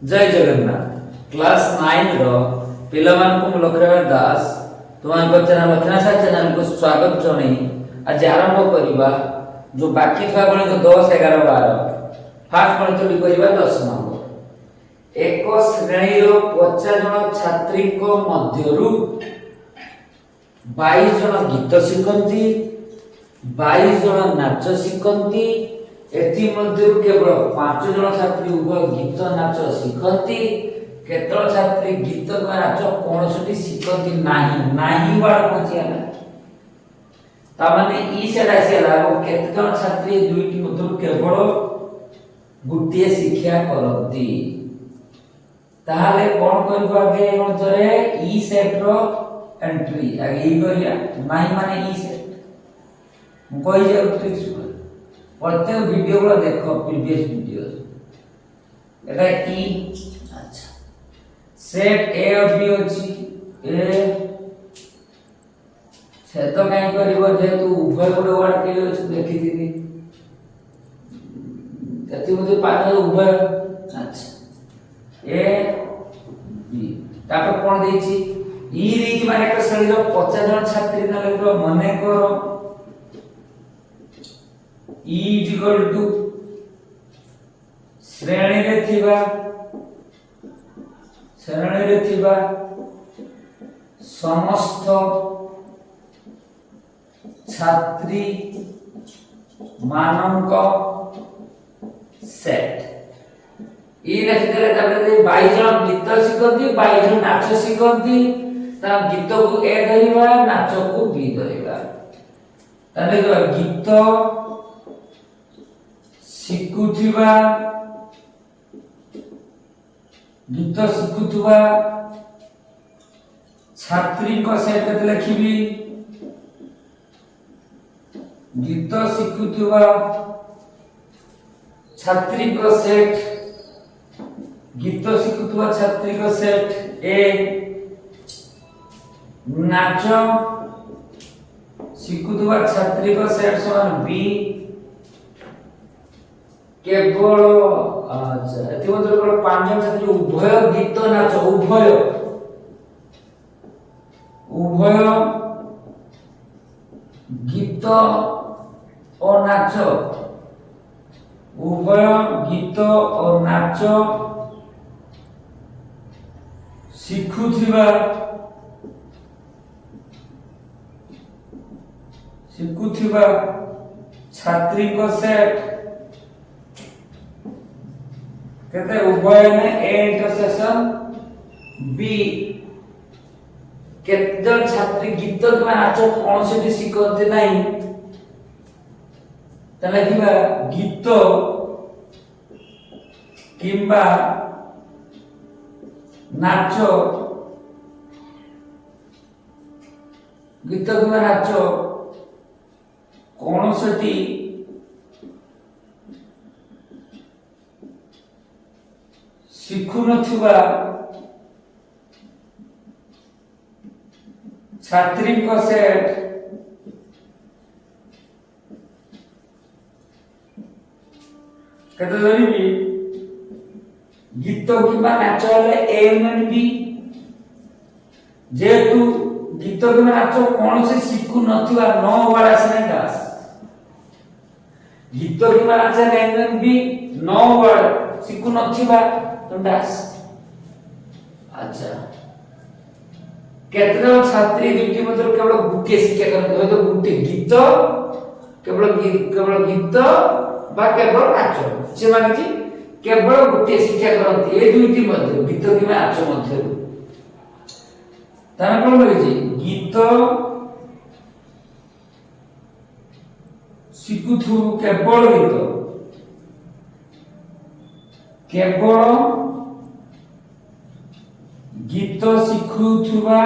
जय जगन्नाथ क्लास 9 रो पिलामान को लक्ष्मण दास तुमान को चैनल लक्ष्मण चैनल को स्वागत जणे आज आरंभ करिबा जो बाकी था गणित 10 11 12 फास्ट गणित ली करिबा 10 नंबर एक श्रेणी रो 50 जन छात्री को मध्यरु 22 जन गीत शिखंती 22 जन नाच शिखंती एथि मध्यरु केवल 5 जन छात्री उभय गीत नाच शिखंती केतल छात्री गीत का नाच कोनोसटी शिखंती नाही वाला पहुंचियाला ता माने ई सेडा सेला केते जन छात्री दुईटी मध्यरु केवल गुटिए शिक्षा करंती ताहाले कोन करबा के मधरे ई सेट रो एंट्री आगे ई करिया नाही माने ई सेट मु कहि जे ट्रिक सुन प्रत्येक वीडियो को देखो प्रीवियस वीडियोस एटा ई अच्छा सेट ए और बी अछि ए से तो काई करबो जे तू उभय गोटे वर्ड के अछि देखि दिबी तति मते पाठ उभय अच्छा ए बी तापर कोन देछि ई देछि माने एक श्रेणी रो 50 जन छात्री ना लगबो मने करो E equal to श्रेणी रे थिबा समस्त छात्री मानक सेट ई लिखि देले तबे 22 जन गीत शिखंती 22 जन नाच शिखंती ता गीत को ए धरिबा नाच को बी धरिबा तने गीत शिखुथिबा गीत शिखुथिबा छात्री को सेट केते लिखिबी गीत शिखुथिबा छात्री को सेट गीत शिखुथिबा छात्री को सेट ए नाच शिखुथिबा छात्री को सेट समान बी केवल अच्छा एति मतलब केवल 5 जन छात्री उभय गीत नाच उभय गीत और नाच उभय गीत और नाच शिखुथिबा छात्री को सेट कहते उभय में ए इंटरसेक्शन बी केतन छात्री गीत के नाच कोन से शिखते नाही तले किबा गीत किंबा नाच गीत किंबा नाच कोन से शिखु नथिबा छात्री को सेट कते धरिबी गीत किबा नाच ले ए यूनियन बी जेतु गीत किबा नाच कोन से शिखु नथिबा नो वाला से दास गीत किबा नाच ले यूनियन बी नो वाला शिखु नथिबा दास अच्छा केतन छात्री दुटी मतलब केवल गुटे शिक्षा करते तो गुटे गीत केवल गीत बा केवल नाच से माने कि केवल गुटे शिक्षा करते ए दुटी मध्य गीत कि नाच मध्य ताना कोन होय जी गीत शिखुथु केवल गीत शिखुथुबा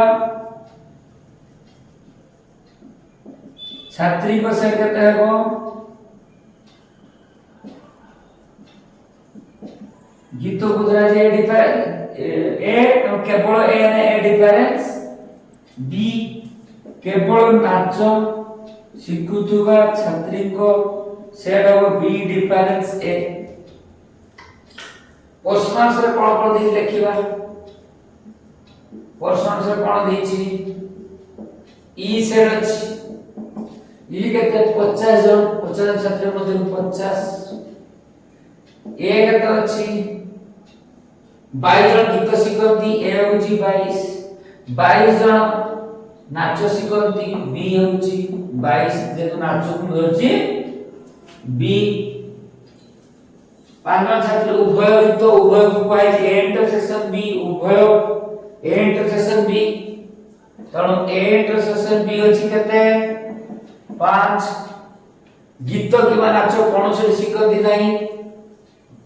छात्री को सेट कहते हैं वो गीत को द्वारा जे ए केवल ए ने ए डिफरेंस बी केवल नाच शिखुथुबा छात्री को सेट हो बी डिफरेंस ए पर्सनल्स रे कोन दे लिखिबा पर्सनल्स रे कोन देछि ई सेड अछि ई केते 50 जन 50 छात्र मध्ये 50 ए केते अछि 22 जन गीत शिखती ए होछि 22 जन नाच शिखती बी होछि 22 जेतो नाच को होछि बी 5 जन छात्र उभय गीत उभय उपाय ए इंटरसेक्शन बी उभय ए इंटरसेक्शन बी तणो ए इंटरसेक्शन बी होछि केते 5 गीत किबा नाच कोनोसे शिखती नाही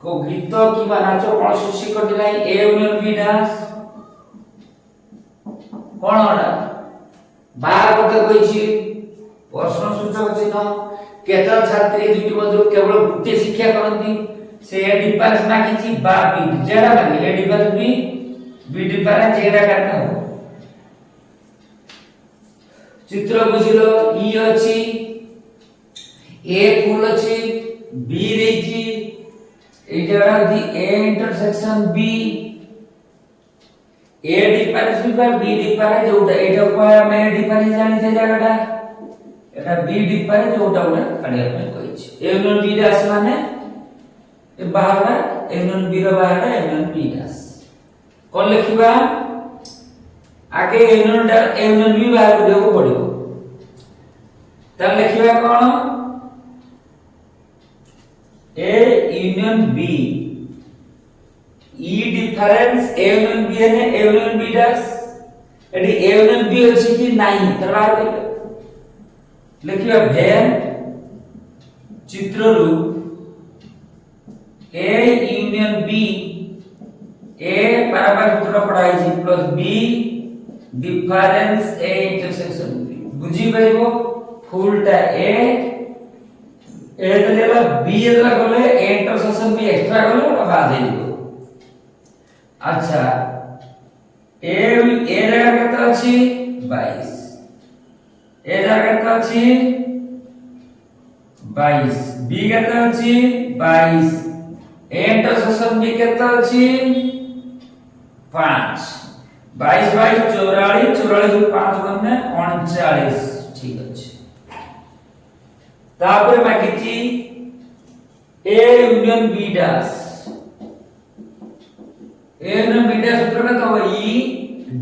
को गीत किबा नाच कोनोसे शिखती नाही ए यूनियन बी डांस कोन होडा बाहर कते कहिछि प्रश्न सूचक चिन्ह केतल छात्री दुटी मध्ये केवल गोटे शिक्षा करंती से ए डिफरेंस मागिछि बा बी जेडा मागे ए डिफरेंस बी डिफरेंस जेडा करना हो चित्र बुझिलो ई अछि ए फुल अछि बी रेछि ए जरा दी A intersection B A difference पर बी डिफरेंस जोटा एटा को हम ए डिफरेंस जानि से जागाटा एटा बी डिफरेंस जोटा उडा काढिया पे कहिछि ए यूनियन बी दास माने ए बाहरला ए यूनियन बी रो बाहरला ए यूनियन बी दास कोन लिखिबा आगे ए यूनियन बी बाहर को पड़िबो त लिखिबा कोन ए यूनियन बी ई डिफरेंस ए यूनियन बी ने ए यूनियन बी दास एडी ए यूनियन बी अछि कि नाही तरबार लिखिबा भेन चित्ररु ए यूनियन बी ए बराबर सूत्र पढ़ाई छी plus B difference A intersection B बुझी परबो फुलटा ए देला बी देला गले ए इंटरसेक्शन बी एक्स्ट्रा गले बाद देइबो अच्छा ए जगह केते अछि 22 ए जगह केते अछि 22 बी केते अछि 22 ए इंटरसेक्शन बी केते अछि 5 22 22 44 44 5 गने 39 ठीक अछि तापर मागिची A union B dash A union B dash सूत्र में तो ई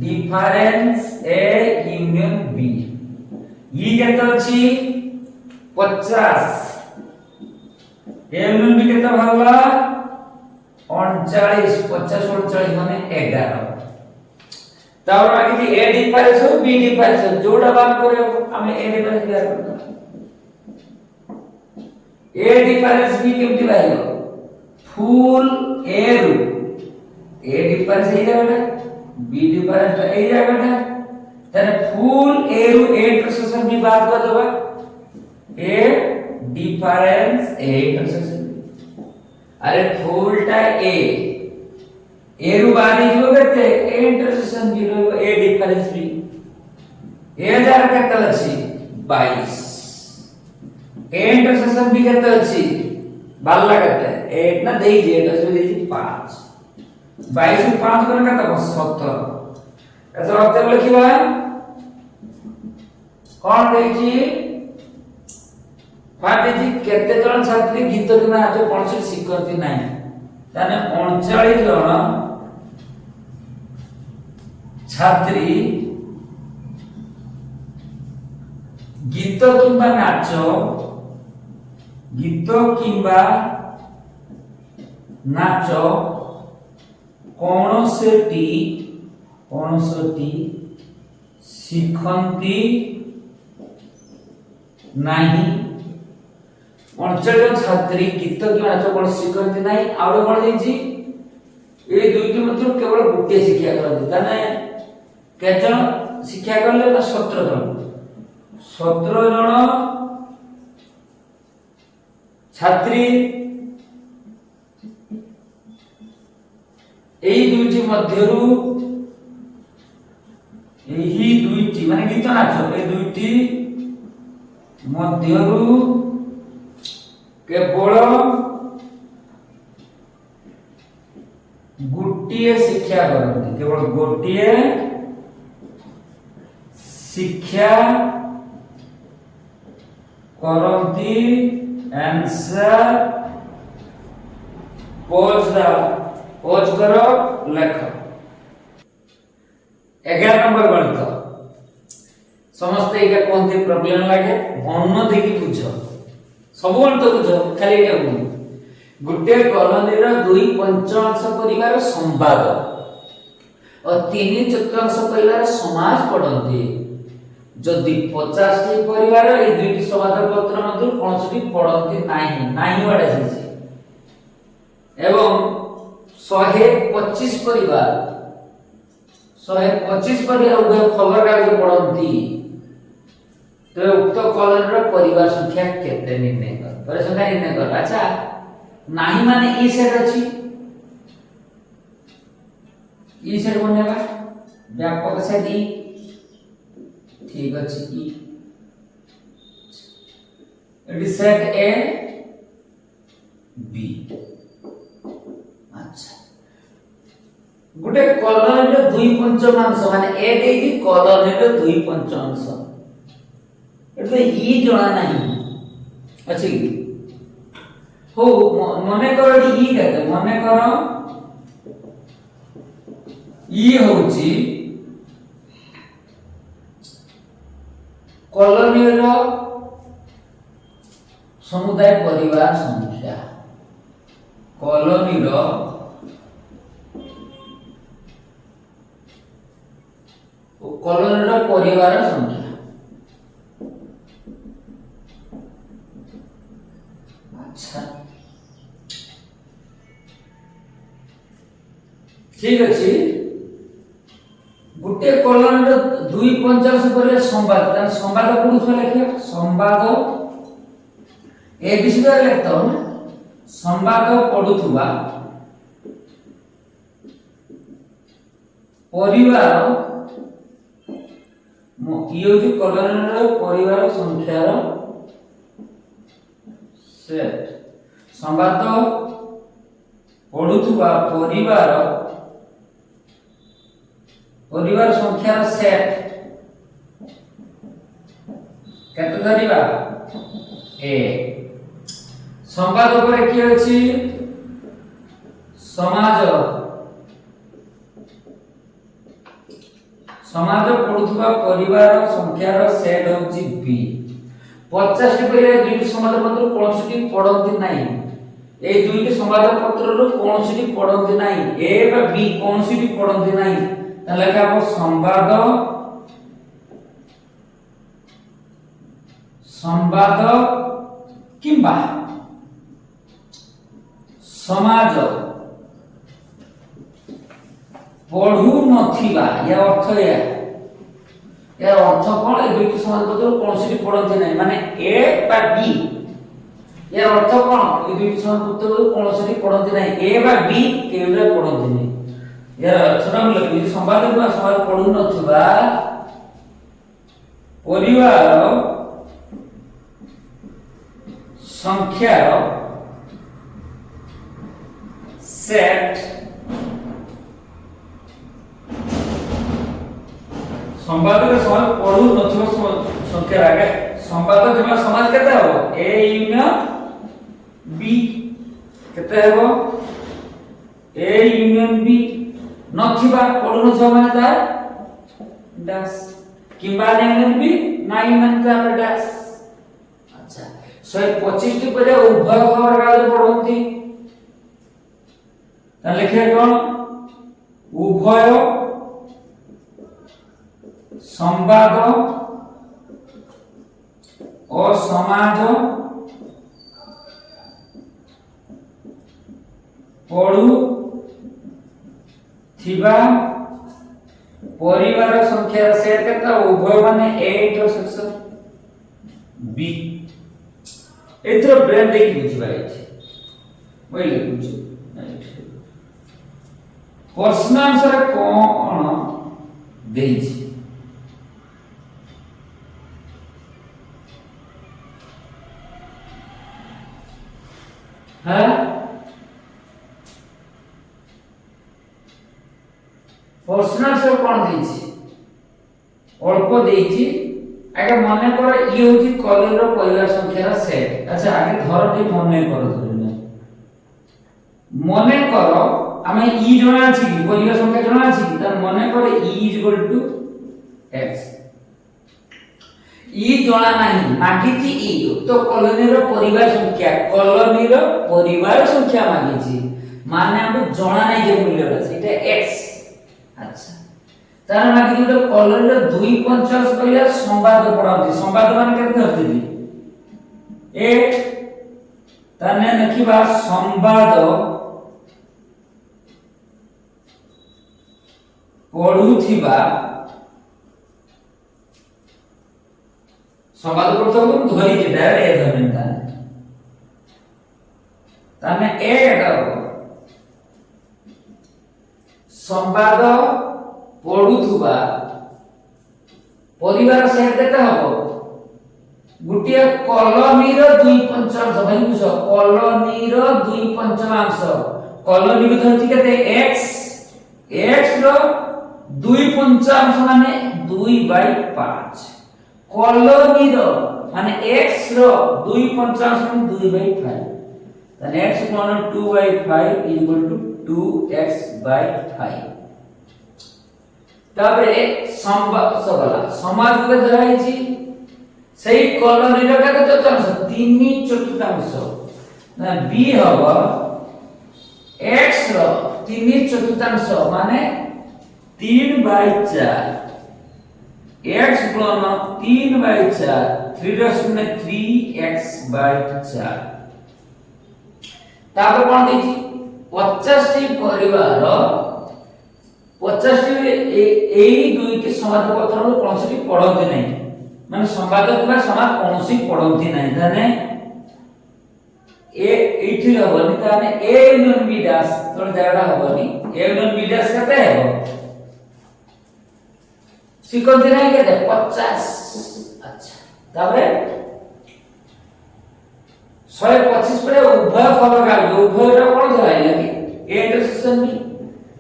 डिफरेंस ए यूनियन बी ई केते अछि 50 ए यूनियन बी केते भागला 39 50 39 माने 11 तापर मागिची ए डिफरेंस हो बी डिफरेंस जोड़ा बात करे हमें ए डिफरेंस क्या करना ए डिफरेंस बी केमति बाहिलो फुल ए रु ए डिफरेंस ए जागटा बी डिफरेंस ए जागटा तने फुल ए रु ए इंटरसेक्शन बी बात कर दबा ए डिफरेंस ए इंटरसेक्शन अरे फुलटा ए रु बारी जो करते ए इंटरसेक्शन बी रो ए डिफरेंस बी ए जार केते अछि 22 ए इंटरसेक्शन बी केते अछि बाल्ला केते ए ना देई जे एटा से देई 5 22 उ 5 कर केते 70 एतो अर्थ लिखिबा कोन देछि फाटे जी केते जन छात्री गीत कि नाच कोनसे शिखती नाही ताने 39 जन छात्री गीत किंबा नाच गीत किंबा नाच कोनोसेटी शिखंती नाही 39 छात्री गीत कि नाच कोन शिखंती नाही आउर कोन देछि ए दुईटी मध्य केवल गोटे शिक्षा करନ୍ତି ताने केजन शिक्षा करले ना 17 जन छात्री एई दुईटी मध्यरु एही दुईटी माने गीत नाच ए दुईटी मध्यरु केवल गोटे शिक्षा करती केवल गोटे शिक्षा करती आंसर पोज करो लेख 11 नंबर गणित समस्त एका कोनते प्रॉब्लम लागे मन देखि बुझ सब गणित बुझ खाली एटा बुझ गोटे कॉलोनी रो 2/5 परिवार संवाद और 3/4 परिवार समाज पढ़ती जदि 50 टी परिवार ए दुईटी संवाद पत्र मध्य कोनोसी पढ़ती नाही वाडा छै एवं 125 परिवार उभय खबर कागज पढ़ती तो उक्त कॉलोनी रो परिवार संख्या केते निर्णय कर परिवार संख्या निर्णय कर अच्छा नाही माने ई सेट अछि ई सेट बनेबा व्यापक सेट ई ठीक अछि ई एडी सेट ए बी अच्छा गुटे कॉलोनी रो 2/5 माने ए देई कॉलोनी रो 2/5 एतले ई जणा नाही अछि हो मने करो ई कहते मने करो ई होची कॉलोनी रो समुदाय परिवार संख्या कॉलोनी रो परिवार संख्या अच्छा ठीक अछि गुटे कॉलोनी रो 2/5 परिवार संवाद संवाद कोन से लिखिया संवाद ए विषय लिखता हो ना संवाद पढुथुबा परिवार यो जो कॉलोनी रो परिवार संख्या रो सेट संवाद पढुथुबा परिवार संख्या रो सेट केते धरिबा ए संवाद ऊपर की अछि समाज पढुथुबा परिवार संख्या रो सेट होची बी 50 टी परिवार दुईटी समाज पत्र कोनोसी पढंती नाही ए दुईटी समाज पत्र रो कोनोसी पढंती नाही ए बा बी कोनोसी पढंती नाही तले का संवाद किंबा समाज पढ़ू नथिबा या अर्थ या अर्थ कोन ए दुईटी समाज पत्र कोनोसी पढंती नाही माने ए बा बी या अर्थ कोन ए दुईटी समाज पत्र कोनोसी पढंती नाही ए बा बी केउरा पढंती नाही या अर्थ नाम लिखि संवाद किंबा समाज पढ़ू नथिबा परिवार संख्या सेट संवाद के समाज पढ़ू नथिबा संख्या आगे संवाद जमा समाज केते हो ए यूनियन बी केते हो ए यूनियन बी नथिबा पढ़ू नथिबा माने ता डैश किंबा यूनियन बी नाही माने ता डैश अच्छा 125 टी परे उभय खबर कागज पढंती ता लिखे कोन उभय संवाद और समाज पढ़ू थिबा परिवार संख्या सेट करता उभय माने ए इंटरसेक्शन बी एथरो ब्रेन देखि बुझिबा अछि ओइ लिखुछु प्रश्न आंसर कोन देछि पर्सनल से कोन देछि अल्प देछि आगे मने कर ई होछि कॉलम रो परिवार संख्या रो सेट अच्छा आगे धरटी मने कर धरने मने कर आमे ई जणा अछि कि परिवार संख्या जणा अछि कि त मने कर ई इज इक्वल टू x ई जणा नाही मागिछि ई तो कॉलोनी रो परिवार संख्या मागिछि माने हम जणा नाही जे मूल्य सेटा x अच्छा तार मागिछि तो कॉलोनी रो 2/50 कहले संवाद पढाउछि संवाद माने केते धरति ए ताने लिखिबा संवाद पढुथिबा संवाद पढुथबो धरि जेटा ए धरनता ताने ए संवाद पढुथबा परिवार सेट केते हबो गुटिया कॉलोनी रो 2/5 भाई बुझ कॉलोनी रो 2/5 कॉलोनी भी धरती केते x रो 2/5 माने 2/5 कॉलोनी रो माने x रो 2/5 माने 2/5 ताने x = 2/5 = 2x/5 ताबरे समाज को धराई छी सही कॉलोनी रो केते चतुर्थांश 3/4 ना b हबो x रो 3/4 माने 3/4 x गुणन 3/4 3/3x/4 तापर कोन देछि 50 टी परिवार 50 टी एई दुईटी समाज पत्र कोनसी पढंती नै माने संवाद किबा समाज कोनसी पढंती नै ताने ए एठी रहबनी ताने a यूनियन b डैश तो जाडा हबनी a यूनियन b डैश केते हेबो सिकोंती नै केते 50 अच्छा ताबरे 125 परे उभय खबर गाल उभय रो कोन धराइला कि a इंटरसेक्शन b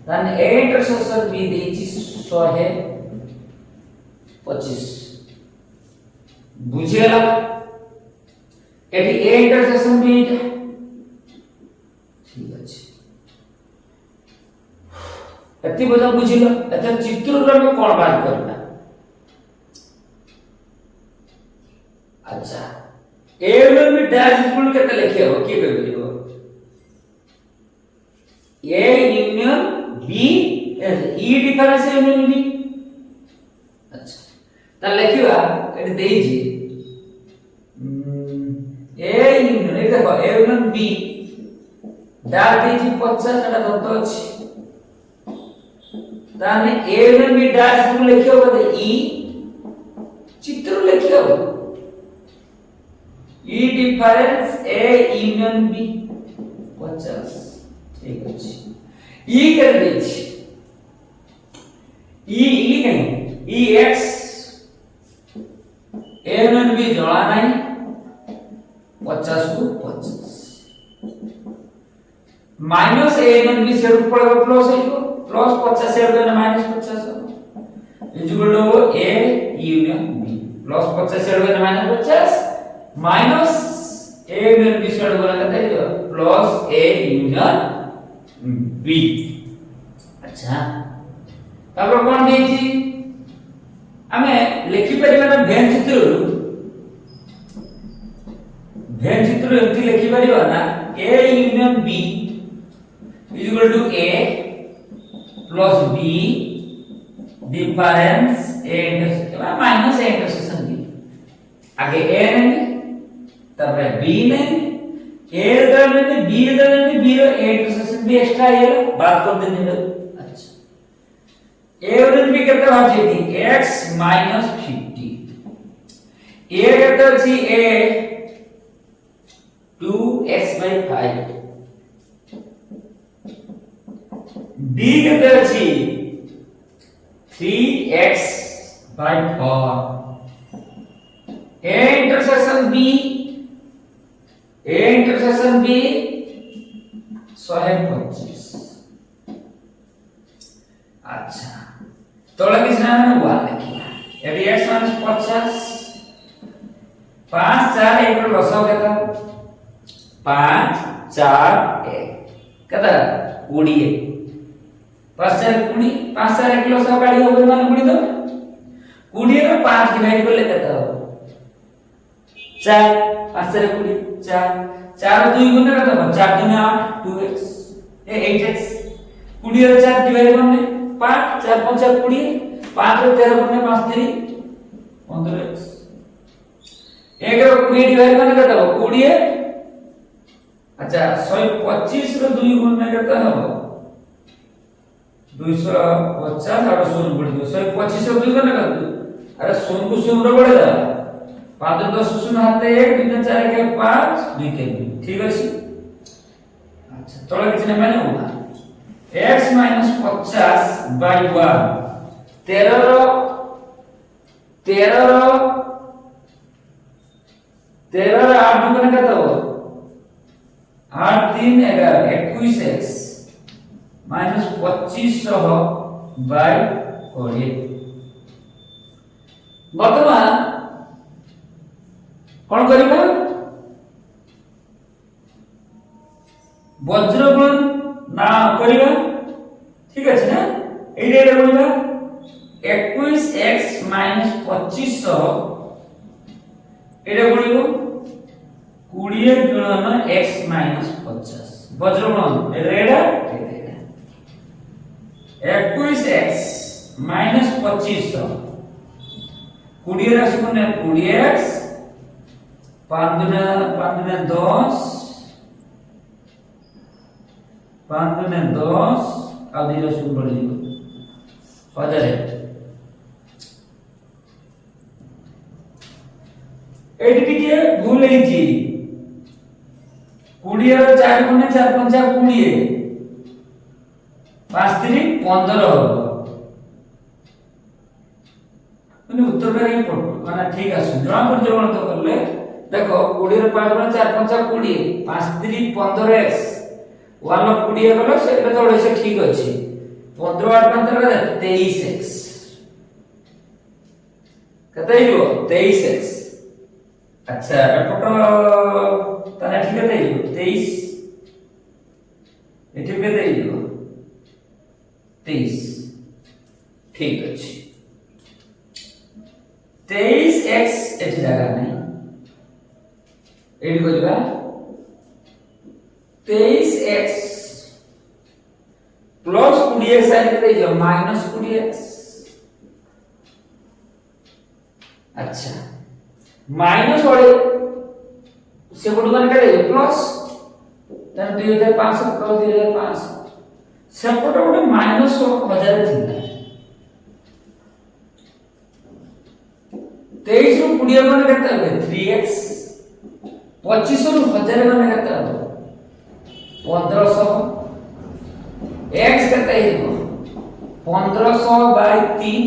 ताने a इंटरसेक्शन b देछि 125 बुझियला एटी a इंटरसेक्शन b ठीक अछि एति बजा बुझिलो अच्छा चित्र रो में कोन बात करना अच्छा a में डैश इक्वल केते लिखियो की बेबियो a union b e difference union b अच्छा त लिखिबा एटी देइजी a यूनियन ए देखो a यूनियन b डाल देइजी 50 एटा दत्त अछि ताने a यूनियन b डैश को लिखियो बदे e चित्र लिखियो e difference a union b 50 ठीक अछि e कर देछि e नहीं e x a union b जळा नहीं 50 को 50 माइनस a यूनियन b से ऊपर को प्लस है को प्लस 50 से ऊपर minus 50 equal to a union b plus 50 से ऊपर minus 50 minus a union b से ऊपर कहते हैं प्लस a यूनियन b अच्छा तब कोन देछि हमें लिखि परिबा भेन चित्र एमती लिखि परिबा ना a union b equal to a plus b difference a intersection minus a intersection b आगे a नहीं तब b नहीं a नहीं b नहीं b रो a इंटरसेक्शन b एक्स्ट्रा ये बात कर देने अच्छा a यूनियन b केते बात जेती x - 50 a केते अछि a 2x/5 b केते अछि 3x/4 a इंटरसेक्शन b 125 अच्छा तोला किसी ना मैंने वन लिखिया एटी x माइनस 50 5 4 1 रो लसाव केता 5 4 1 केता 20 5 4 20 5 4 1 लसाव काढी हो माने 20 तो 20 रो 5 डिवाइड करले केता हो 4 5 4 20 4 4 2 गुना केता हो 4 2 8 2x ए 8x 20 रो 4 डिवाइड करने 5 4 5 20 5 रो 13 करने 5 3 15x 1 रो 20 डिवाइड करने केता हो 20 अच्छा 125 रो 2 गुना केता हो 250 और 0 पड़ गयो 125 रो 2 गुना केता अरे 0 को 0 रो बढ़े जा 5 10 0 हाथे 1 2 4 के 5 2 के 2 ठीक अछि अच्छा तोला किछ ने माने होगा x minus 50 by 1 13 रो 8 गुना केता हो 8 3 11 21x minus 25 by 20 वर्तमान कौन करिबा वज्रगुण ना करिबा ठीक अछि ना एई रे करिबा 21x minus 25 एरे गुणिबो 20 गुणन x minus 50 वज्रगुण रेडा 21x minus 25 20 रा शून्य 20x 5 गुना 10 5 गुना 10 आ दिलो शून्य पड़ जिवो 1000 एडी टिके भूल हेची 20 रो 4 गुना 4 5 20 5 3 15 हो माने उत्तर रे ही पड़ माने ठीक आसु जणा पर जणा तो करले देखो 20 रो 5 गुना 4 5 20 5 3 15x 1 लो 20 गलो सेटा जोड़े से ठीक अछि 15 8 15 23x कते हियो 23x अच्छा एपटो तने ठीक है 23 एठी के देइयो 23 ठीक अछि 23x एठी जगह नहीं एडी करिबा 23x प्लस 20x आइ के दियो माइनस 20x अच्छा माइनस वाले से गुण करने के प्लस तन 2500 प्लस 2500 सेपट गोटे माइनस 1000 थिला 23 ରୁ 20 गण केते হবে 3x 25 ରୁ 1000 गण केते হবে 1500 x केते हेबो 1500 बाय 3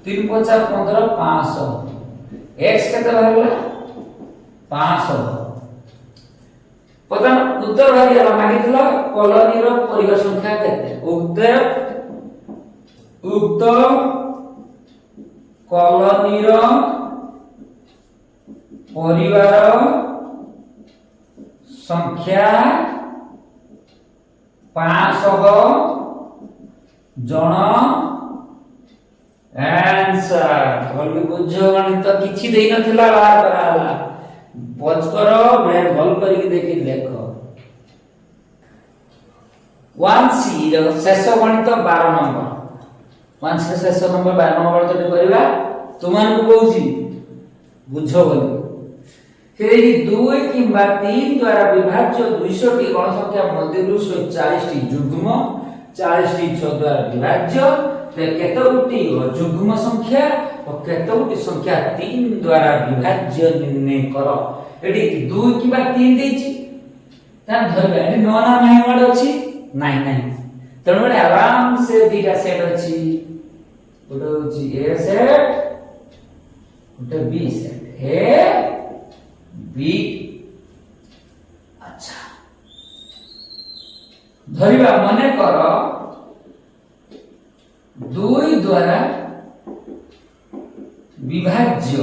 3 50 15 500 x केते बाहरला 500 पता उत्तर बाहर आला मागितला कॉलोनी रो परिवार संख्या केते उक्त कॉलोनी रो परिवार संख्या 500 जण आंसर बोल बुझो गणित किछि देई नथिला बाहर कराला बज करो ब्रेन बल करी देखि लेखो 1c रो शेष गणित 12 नंबर 1 से शेष नंबर 12 नंबर तो करबा तुमान को कहूची बुझो बोली फिर 2 किंबा 3 द्वारा विभाज्य 200 टी गण संख्या मध्यरु 140 टी युग्म 40 टी छ द्वारा विभाज्य केतोटी युग्म संख्या और केतोटी संख्या 3 द्वारा विभाज्य निर्णय करो एडी 2 किबा 3 देछि ता धरबा एडी नोना नाही वाड अछि नाही नाही तणो आराम से दीटा सेट अछि ओडो अछि ए सेट ओडो बी सेट ए बी अच्छा धरिबा मने करो 2 द्वारा विभाज्य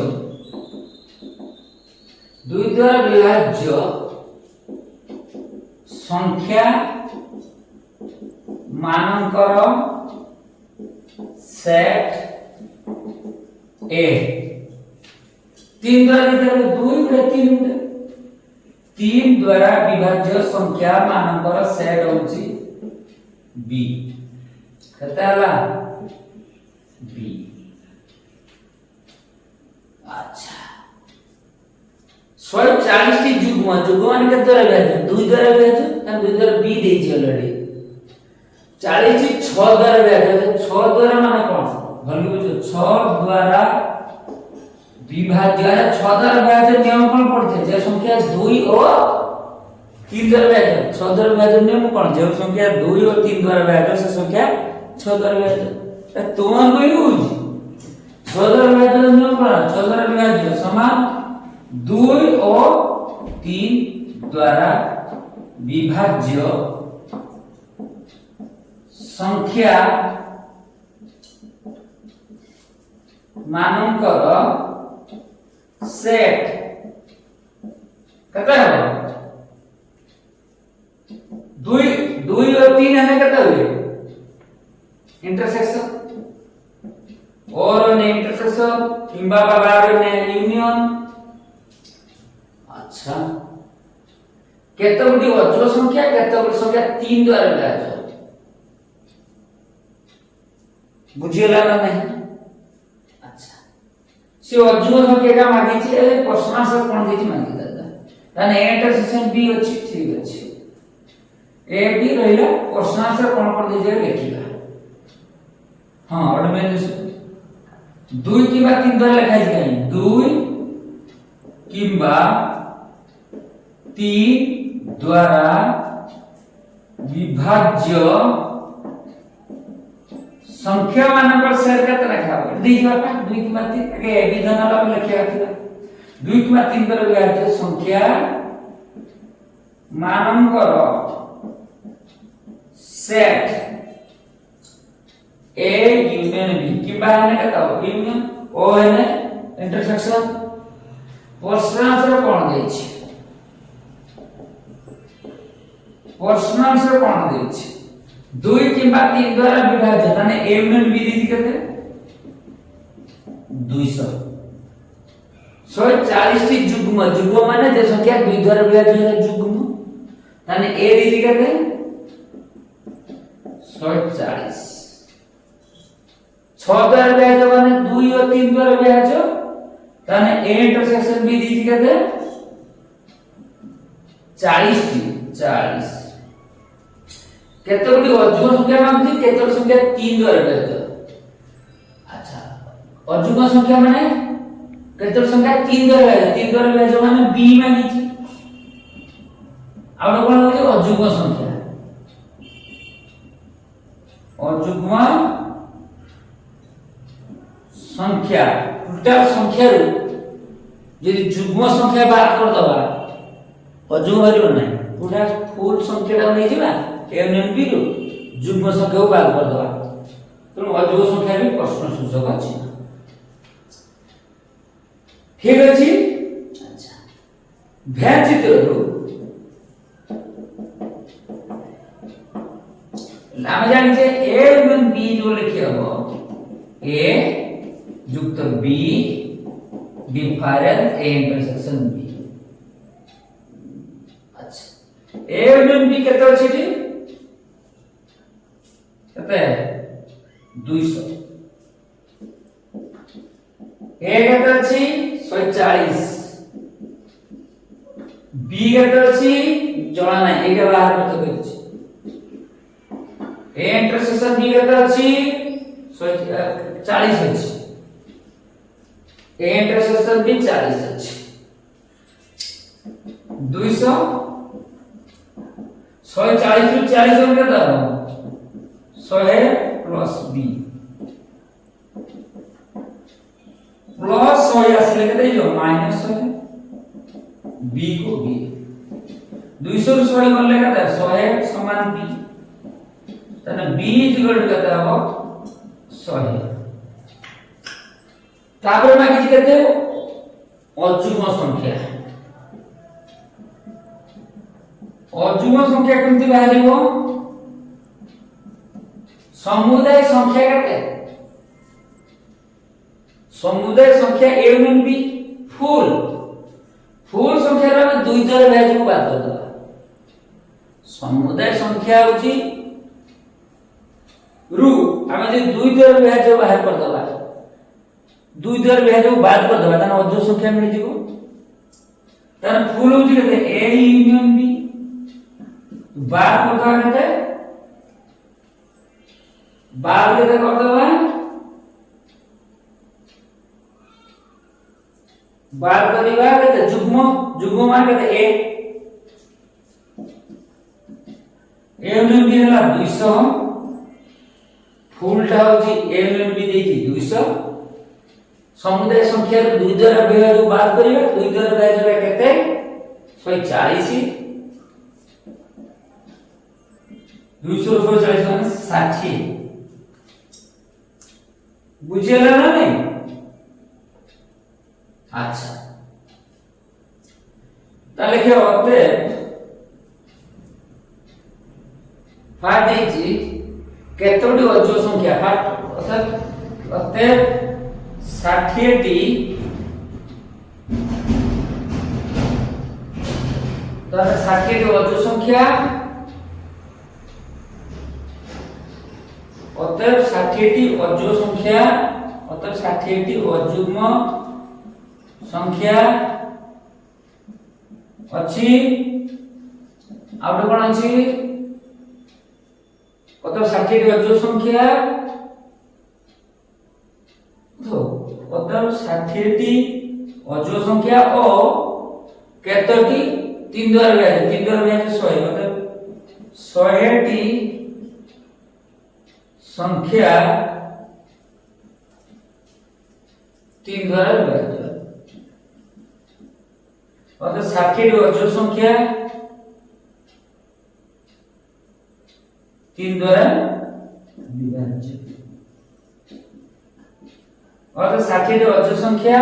2 द्वारा विभाज्य संख्या मानकर सेट ए 3 द्वारा 2 3 द्वारा विभाज्य संख्या मानकर सेट होची बी कताला बी। अच्छा 140 टी जुग्म जुग्म मान के द्वारा विभाज्य 2 द्वारा विभाज्य तन 2 द्वारा बी देछि ऑलरेडी 40 टी 6 द्वारा विभाज्य 6 द्वारा माने कोन भल बुझो 6 द्वारा विभाज्य 6 द्वारा विभाज्य नियम कोन पड़ते जे संख्या 2 और 3 द्वारा विभाज्य 6 द्वारा विभाज्य नियम कोन जे संख्या 2 और 3 द्वारा विभाज्य से संख्या 6 द्वारा विभाज्य तुम कोई बुझ 6 द्वारा विभाज्य नियम कोन 6 द्वारा विभाज्य समान 2 और 3 द्वारा विभाज्य संख्या मानकर सेट कता है 2 और 3 है कता हुए इंटरसेक्शन और ने इंटरसेक्शन किंबा बाबार ने यूनियन। अच्छा केतगुडी अजो संख्या केतगुडी संख्या 3 द्वारा विभाज्य बुझियला ना नहीं। अच्छा से अजो संख्या का मागी छे प्रश्न से कोन देछि मागी दादा ताने इंटरसेक्शन बी अछि ठीक अछि ए बी रहिला प्रश्न से कोन देछि लिखिला हां ऑटोमेटिक 2 किबा 3 द्वारा लिखा छै 2 किबा 3 द्वारा विभाज्य संख्या मानकर सेट कत रखा हो देखिबा 2 किबा 3 के विधान वाला लिखिया था 2 किबा 3 द्वारा विभाज्य संख्या मानकर सेट ए यूनियन बी किबा ने कता हो यूनियन ओ है इंटरसेक्शन प्रश्न से कोन दै छै प्रश्न से कोन दै छै 2 किबा 3 द्वारा विभाज्य माने ए यूनियन बी दी केते 200 140 टी जुग्म जुग्म माने जे संख्या 2 द्वारा विभाज्य है जुग्म माने ए दी केते 140 6 द्वारा विभाज्य माने 2 और 3 द्वारा विभाज्य ताने ए इंटरसेक्शन बी दी केते 40 टी 40 केतोडी अजुग संख्या मानती केतोडी संख्या 3 द्वारा विभाज्य। अच्छा अजुग संख्या माने केतोडी संख्या 3 द्वारा विभाज्य 3 द्वारा विभाज्य माने बी मानी छी आउट कोन होय अजुग संख्या अजुग संख्या टोटल संख्या रो यदि जुग्म संख्या बात कर दबा अजुग हरियो नै पूरा फुल संख्या नै जिबा एमएन बी रो जुग्म संख्या को बात कर दवा तो अजुग संख्या भी प्रश्न सूचक अछि ठीक अछि। अच्छा विभाजित रो नाम जानि जे ए यूनियन बी जो लिखियो ए युक्त B difference A intersection B. अच्छा ए यूनियन बी केते अछि टी कते 200 ए केते अछि 140 बी केते अछि जणा नै ए के बाहर करते अछि ए इंटरसेक्शन बी केते अछि 40 अछि ए इंटरसेक्शन बी 40 अछि 200 140 ରୁ 40 केते दबो 100 प्लस बी प्लस 100 আসলে কেটে দিও माइनस 100 बी को बी 200 ରୁ 100 করলে কেটে 100 সমান বি তাহলে বি ইকুয়াল টু কত হবে 100 तापर मागिछि केते अजुग्म संख्या केमति बाहरिबो समुदाय संख्या केते समुदाय संख्या ए यूनियन बी फुल संख्या रे 2 द्वारा विभाज्य को बात कर दबा समुदाय संख्या होची रु आमे जे 2 द्वारा विभाज्य बाहर कर दबा 2 द्वारा विभाज्य को बात कर दबा तने अजो संख्या मिल जिवो तने फुल होची केते ए यूनियन बी बात कर दबा केते बात केते कर दबा बात करिबा केते जुग्म मान केते ए यूनियन बी हला 200 फुल टा होची ए यूनियन बी देती 200 समुदाय संख्या रे 2 द्वारा विभाज्य बात करिबा 2 द्वारा विभाज्य केते 140 200 140 माने 60 बुझियला ना नहीं अच्छा ताले के होते फाट देछि केतोडी अजो संख्या फाट अर्थात होते 60 टी ताले 60 टी अजो संख्या होते 60 टी अजो संख्या होते 60 टी अजुग्म संख्या अछि आउट कोन अछि कत 60 टी अजो संख्या तो कत 60 टी अजो संख्या ओ केतोटी 3 द्वारा विभाज्य 100 मतलब 100 टी संख्या 3 द्वारा विभाज्य और 60 टी अजो संख्या 3 द्वारा विभाज्य और 60 टी अजो संख्या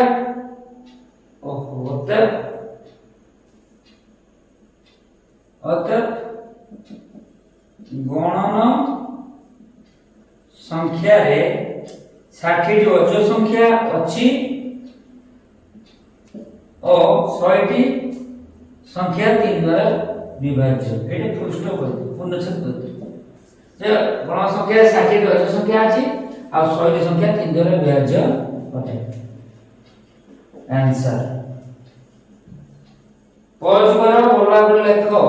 गणन संख्या रे 60 टी अजो संख्या अछि और 100 टी संख्या 3 द्वारा विभाज्य एटे फुल स्टॉप पूर्णच्छेद करते जे गण संख्या 60 टी अजो संख्या अछि और 100 टी संख्या 3 द्वारा विभाज्य अटे आंसर पॉज करो बोला बोल लिखो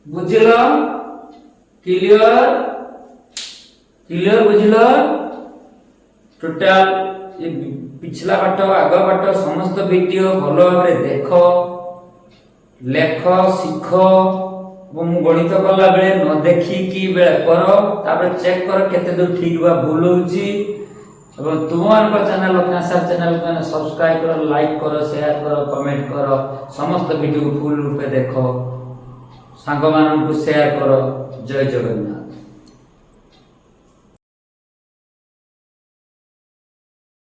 बुझिलो क्लियर बुझिलो टोटल पिछला पाठ आग पाठ समस्त वीडियो भलो भाबरे देखो लेख सीख मु गणित कला बेले न देखी कि बेले करो तापर चेक करो केते दूर ठीक बा भूल होची एवं तुमर चैनल लखनासार चैनल को सब्सक्राइब करो लाइक करो शेयर करो कमेंट करो समस्त वीडियो फुल रूपे देखो सांग मानन को शेयर करो जय जगन्नाथ।